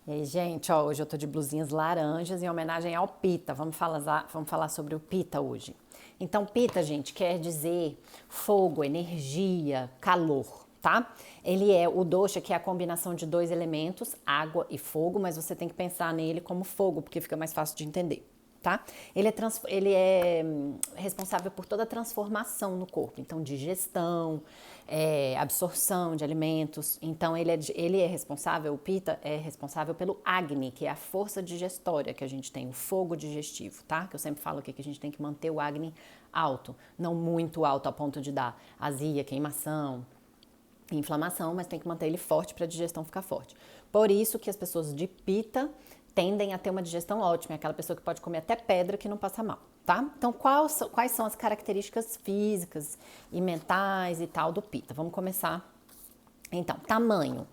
E aí, gente, ó, hoje eu tô de blusinhas laranjas em homenagem ao Pita. Vamos falar sobre o Pita hoje. Então, Pita, gente, quer dizer fogo, energia, calor, tá? Ele é o dosha, que é a combinação de dois elementos, água e fogo, mas você tem que pensar nele como fogo, porque fica mais fácil de entender. Tá? Ele é responsável por toda a transformação no corpo, então digestão, absorção de alimentos. Então ele é responsável, o Pita é responsável pelo Agni, que é a força digestória que a gente tem, o fogo digestivo, tá? Que eu sempre falo aqui que a gente tem que manter o Agni alto, não muito alto a ponto de dar azia, queimação, inflamação, mas tem que manter ele forte para a digestão ficar forte. Por isso que as pessoas de Pita tendem a ter uma digestão ótima, é aquela pessoa que pode comer até pedra que não passa mal, tá? Então, quais são as características físicas e mentais e tal do Pita? Vamos começar. Então, tamanho.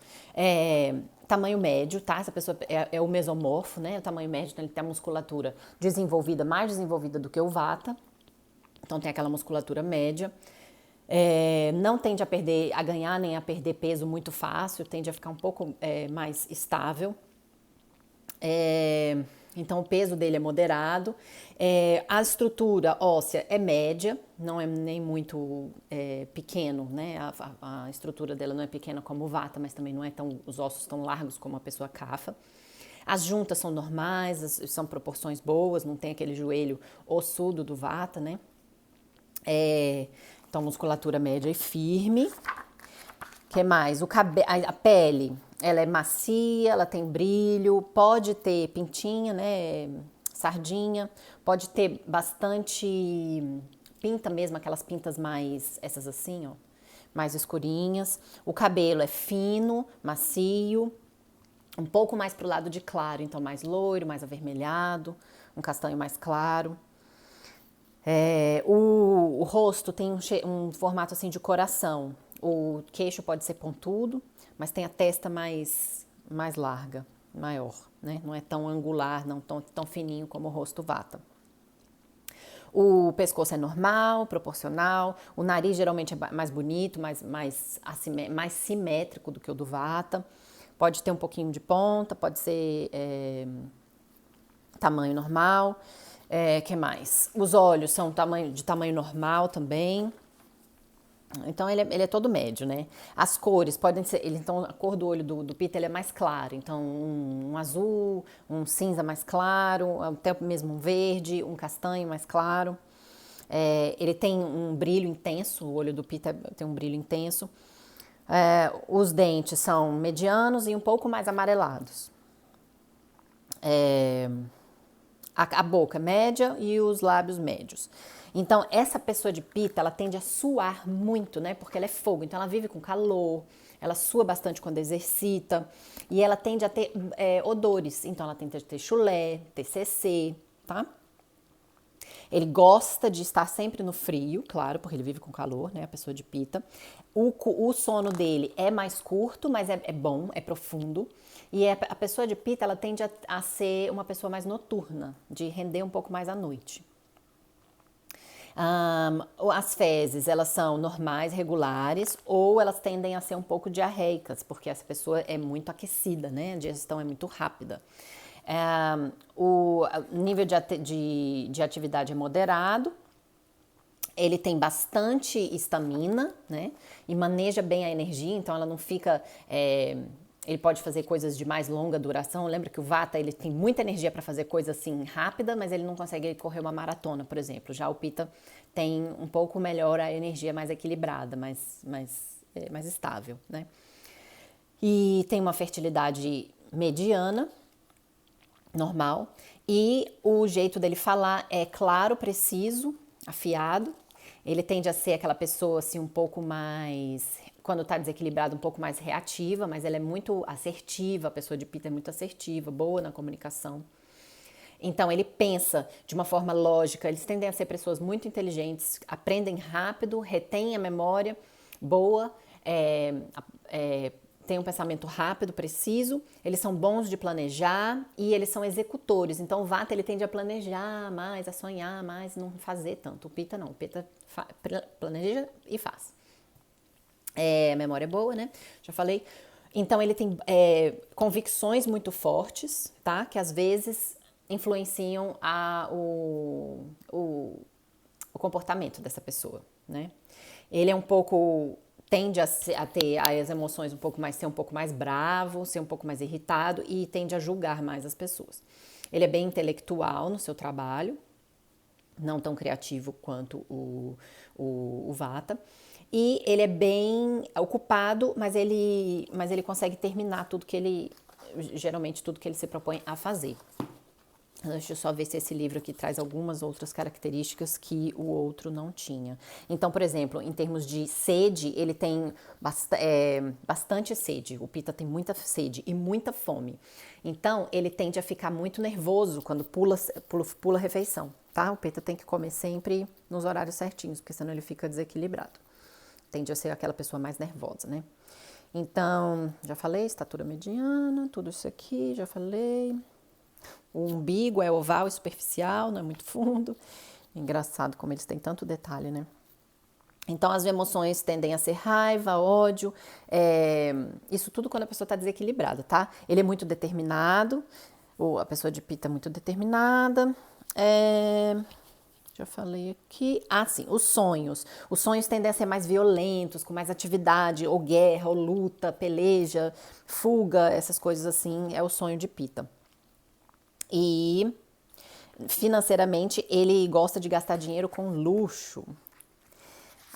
Tamanho médio, tá? Essa pessoa é o mesomorfo, né? O tamanho médio, então ele tem a musculatura desenvolvida, mais desenvolvida do que o Vata. Então tem aquela musculatura média. Não tende a ganhar nem a perder peso muito fácil, tende a ficar um pouco mais estável. Então o peso dele é moderado. A estrutura óssea é média, não é nem muito pequeno, né? A estrutura dela não é pequena como o Vata, mas também não é tão, os ossos tão largos como a pessoa Kapha. As juntas são normais, são proporções boas, não tem aquele joelho ossudo do Vata, né? Então, musculatura média e firme. O que mais? A pele, ela é macia, ela tem brilho, pode ter pintinha, né? Sardinha, pode ter bastante pinta mesmo, aquelas pintas mais, essas assim, ó, mais escurinhas. O cabelo é fino, macio, um pouco mais pro lado de claro, então mais loiro, mais avermelhado, um castanho mais claro. O rosto tem um formato assim de coração. O queixo pode ser pontudo, mas tem a testa mais larga, maior, né? Não é tão angular, não tão fininho como o rosto Vata. O pescoço é normal, proporcional. O nariz geralmente é mais bonito, mais simétrico do que o do Vata. Pode ter um pouquinho de ponta, pode ser tamanho normal. Que mais? Os olhos são de tamanho normal também. Então ele é todo médio, né? As cores podem ser. Então a cor do olho do Pita ele é mais clara. Então um azul, um cinza mais claro, até mesmo um verde, um castanho mais claro. Ele tem um brilho intenso, o olho do Pita tem um brilho intenso. Os dentes são medianos e um pouco mais amarelados. A boca média e os lábios médios. Então, essa pessoa de Pita, ela tende a suar muito, né? Porque ela é fogo, então ela vive com calor, ela sua bastante quando exercita, e ela tende a ter odores. Então, ela tende a ter chulé, TCC, tá? Ele gosta de estar sempre no frio, claro, porque ele vive com calor, né? A pessoa de Pita. O sono dele é mais curto, mas é bom, é profundo. E a pessoa de Pita, ela tende a ser uma pessoa mais noturna, de render um pouco mais à noite. As fezes, elas são normais, regulares, ou elas tendem a ser um pouco diarreicas, porque essa pessoa é muito aquecida, né? A digestão é muito rápida. O nível de atividade é moderado, ele tem bastante estamina, né? E maneja bem a energia, então ela não fica. Ele pode fazer coisas de mais longa duração. Lembra que o Vata ele tem muita energia para fazer coisa assim rápida, mas ele não consegue correr uma maratona, por exemplo. Já o Pita tem um pouco melhor a energia mais equilibrada, mais estável, né? E tem uma fertilidade mediana, normal. E o jeito dele falar é claro, preciso, afiado. Ele tende a ser aquela pessoa assim um pouco mais, quando tá desequilibrado, um pouco mais reativa, mas ela é muito assertiva, a pessoa de Pita é muito assertiva, boa na comunicação. Então ele pensa de uma forma lógica, eles tendem a ser pessoas muito inteligentes, aprendem rápido, retêm a memória boa, têm um pensamento rápido, preciso, eles são bons de planejar e eles são executores. Então o Vata ele tende a planejar mais, a sonhar mais, não fazer tanto. O Pita não, o Pita planeja e faz. Memória boa, né? Já falei. Então ele tem convicções muito fortes, tá? Que às vezes influenciam o comportamento dessa pessoa, né? Ele é um pouco tende a ter as emoções um pouco mais, ser um pouco mais bravo, ser um pouco mais irritado e tende a julgar mais as pessoas. Ele é bem intelectual no seu trabalho, não tão criativo quanto o Vata. E ele é bem ocupado, mas ele consegue terminar tudo que ele, geralmente tudo que ele se propõe a fazer. Deixa eu só ver se esse livro aqui traz algumas outras características que o outro não tinha. Então, por exemplo, em termos de sede, ele tem bastante sede. O Pitta tem muita sede e muita fome. Então, ele tende a ficar muito nervoso quando pula a refeição, tá? O Pitta tem que comer sempre nos horários certinhos, porque senão ele fica desequilibrado. Tende a ser aquela pessoa mais nervosa, né? Então, já falei, estatura mediana, tudo isso aqui, já falei. O umbigo é oval e superficial, não é muito fundo. Engraçado como eles têm tanto detalhe, né? Então, as emoções tendem a ser raiva, ódio, isso tudo quando a pessoa está desequilibrada, tá? Ele é muito determinado, a pessoa de Pitta é muito determinada. Já falei aqui. Ah, sim, os sonhos. Os sonhos tendem a ser mais violentos, com mais atividade, ou guerra, ou luta, peleja, fuga, essas coisas assim, é o sonho de Pitta. E financeiramente ele gosta de gastar dinheiro com luxo.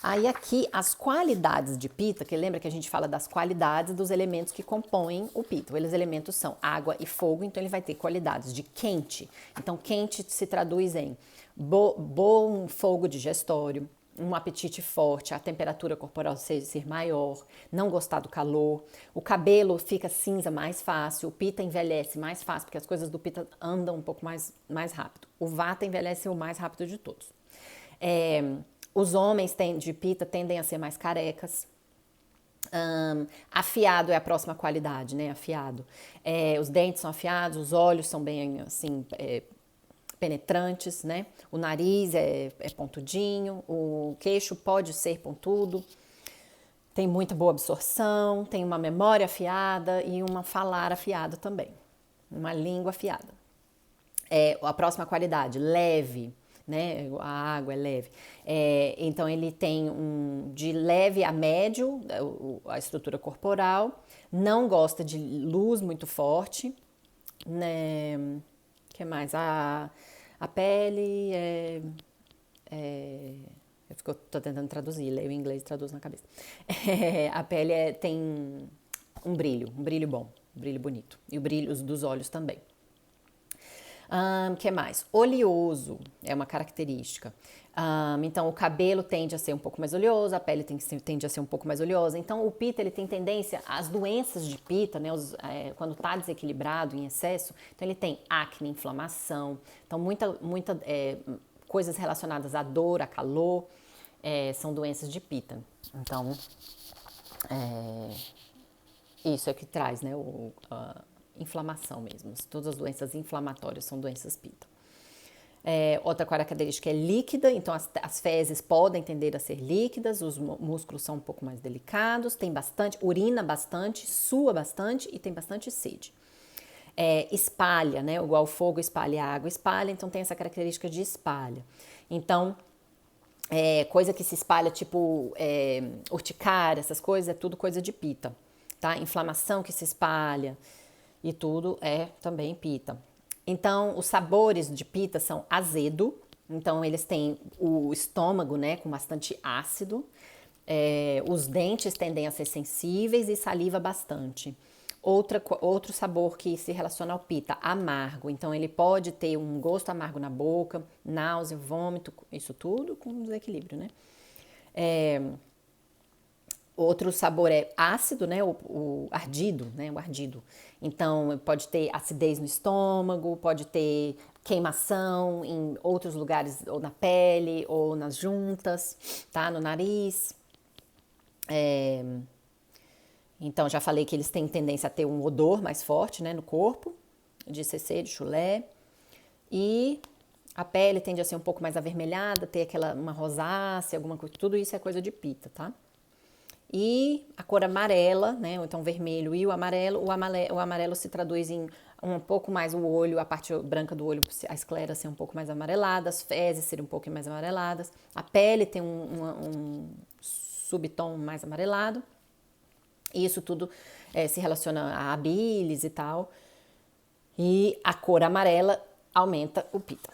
Aí aqui as qualidades de Pitta, que lembra que a gente fala das qualidades dos elementos que compõem o Pitta. Os elementos são água e fogo, então ele vai ter qualidades de quente. Então quente se traduz em bom fogo digestório, um apetite forte, a temperatura corporal ser maior, não gostar do calor, o cabelo fica cinza mais fácil, o Pitta envelhece mais fácil, porque as coisas do Pitta andam um pouco mais rápido. O Vata envelhece o mais rápido de todos. Os homens de Pitta tendem a ser mais carecas. Afiado é a próxima qualidade, né? Afiado. Os dentes são afiados, os olhos são bem assim, penetrantes, né? O nariz é pontudinho, o queixo pode ser pontudo, tem muita boa absorção, tem uma memória afiada e uma falar afiada também, uma língua afiada. A próxima qualidade, leve, né? A água é leve. Então ele tem de leve a médio a estrutura corporal, não gosta de luz muito forte, né? Que mais? A pele eu tô tentando traduzir, leio em inglês e traduzo na cabeça. A pele tem um brilho bom, um brilho bonito. E o brilho dos olhos também. Que mais? Oleoso é uma característica. Então, o cabelo tende a ser um pouco mais oleoso, a pele tende a ser um pouco mais oleosa. Então, o Pitta ele tem tendência, as doenças de Pitta, né, quando está desequilibrado, em excesso, então ele tem acne, inflamação, então muita coisas relacionadas à dor, a calor, são doenças de Pitta. Então, isso é o que traz, né, inflamação mesmo. Todas as doenças inflamatórias são doenças Pitta. Outra característica é líquida, então as fezes podem tender a ser líquidas, os músculos são um pouco mais delicados, tem bastante, urina bastante, sua bastante e tem bastante sede. Espalha, né? Igual o fogo espalha, a água espalha, então tem essa característica de espalha. Então, coisa que se espalha, tipo urticária, essas coisas, é tudo coisa de Pitta, tá? Inflamação que se espalha e tudo é também Pitta. Então, os sabores de Pitta são azedo, então eles têm o estômago, né, com bastante ácido, os dentes tendem a ser sensíveis e saliva bastante. Outro sabor que se relaciona ao Pitta, amargo, então ele pode ter um gosto amargo na boca, náusea, vômito, isso tudo com desequilíbrio, né? Outro sabor é ácido, né? O ardido, né? O ardido. Então, pode ter acidez no estômago, pode ter queimação em outros lugares, ou na pele, ou nas juntas, tá? No nariz. Então, já falei que eles têm tendência a ter um odor mais forte, né? No corpo, de CC, de chulé. E a pele tende a ser um pouco mais avermelhada, ter uma rosácea, alguma coisa. Tudo isso é coisa de Pitta, tá? e a cor amarela, né? Ou então vermelho e o amarelo se traduz em um pouco mais o olho, a parte branca do olho, a esclera ser um pouco mais amarelada, as fezes serem um pouco mais amareladas, a pele tem um subtom mais amarelado. E isso tudo se relaciona a bilis e tal. E a cor amarela aumenta o pita.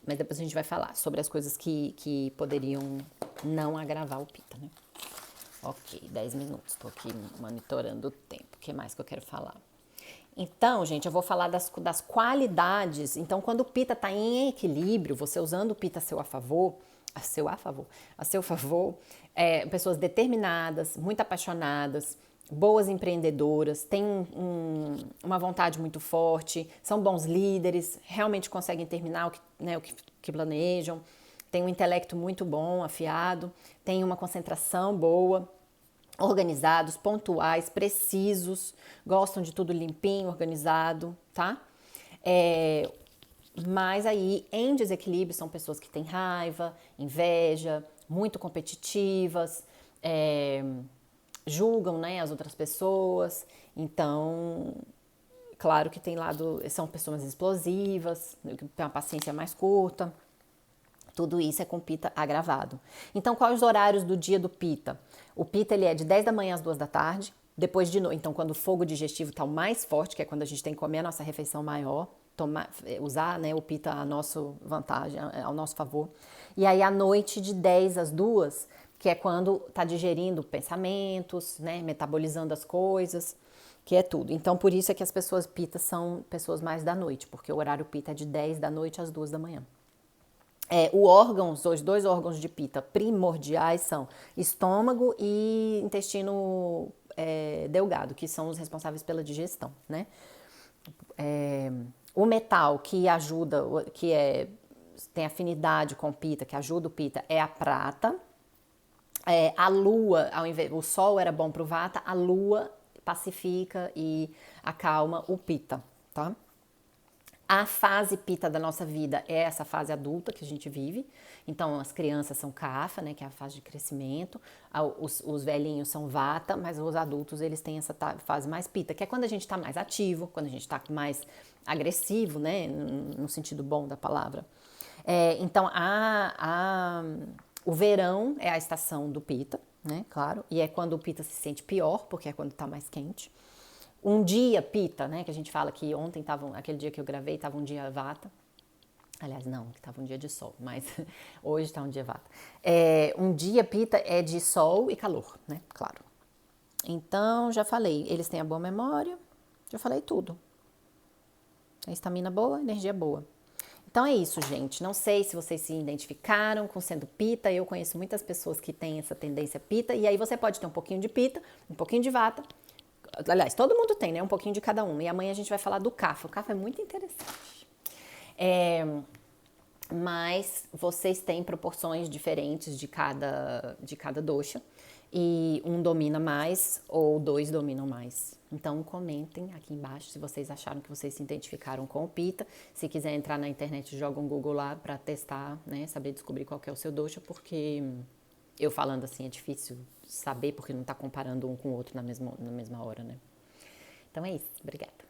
Mas depois a gente vai falar sobre as coisas que poderiam não agravar o pita, né? Ok, 10 minutos. Tô aqui monitorando o tempo. O que mais que eu quero falar? Então, gente, eu vou falar das qualidades. Então, quando o pita está em equilíbrio, você usando o pita a seu favor, pessoas determinadas, muito apaixonadas, boas empreendedoras, têm uma vontade muito forte, são bons líderes, realmente conseguem terminar o que planejam, têm um intelecto muito bom, afiado, têm uma concentração boa, organizados, pontuais, precisos, gostam de tudo limpinho, organizado, tá? Mas aí, em desequilíbrio, são pessoas que têm raiva, inveja, muito competitivas, julgam, né, as outras pessoas. Então, claro que tem são pessoas explosivas, que têm uma paciência mais curta. Tudo isso é com pita agravado. Então, quais os horários do dia do pita? O pita ele é de 10 da manhã às 2 da tarde, depois de noite. Então, quando o fogo digestivo está o mais forte, que é quando a gente tem que comer a nossa refeição maior, usar, né, o pita a nossa vantagem, ao nosso favor. E aí, à noite, de 10 às 2, que é quando está digerindo pensamentos, né, metabolizando as coisas, que é tudo. Então, por isso é que as pessoas pita são pessoas mais da noite, porque o horário pita é de 10 da noite às 2 da manhã. Os dois órgãos de pita primordiais são estômago e intestino delgado, que são os responsáveis pela digestão, né? O metal que ajuda, tem afinidade com o pita, que ajuda o pita, é a prata. A lua, o sol era bom para o vata, a lua pacifica e acalma o pita, tá? A fase pita da nossa vida é essa fase adulta que a gente vive. Então, as crianças são kapha, né, que é a fase de crescimento. Os velhinhos são vata, mas os adultos, eles têm essa fase mais pita, que é quando a gente está mais ativo, quando a gente está mais agressivo, né, no sentido bom da palavra. Então, o verão é a estação do pita, né, claro. E é quando o pita se sente pior, porque é quando está mais quente. Um dia pita, né, que a gente fala que ontem aquele dia que eu gravei, estava um dia vata. Aliás, não, que estava um dia de sol, mas hoje está um dia vata. Um dia pita é de sol e calor, né, claro. Então, já falei, eles têm a boa memória, já falei tudo. A estamina boa, energia boa. Então é isso, gente. Não sei se vocês se identificaram com sendo pita. Eu conheço muitas pessoas que têm essa tendência pita. E aí você pode ter um pouquinho de pita, um pouquinho de vata. Aliás, todo mundo tem, né? Um pouquinho de cada um. E amanhã a gente vai falar do kapha. O kapha é muito interessante. Mas vocês têm proporções diferentes de cada dosha. E um domina mais ou dois dominam mais. Então comentem aqui embaixo se vocês acharam que vocês se identificaram com o pita. Se quiser entrar na internet, joga um Google lá para testar, né? Saber descobrir qual que é o seu dosha, porque eu falando assim é difícil saber porque não está comparando um com o outro na mesma hora, né? Então é isso. Obrigada.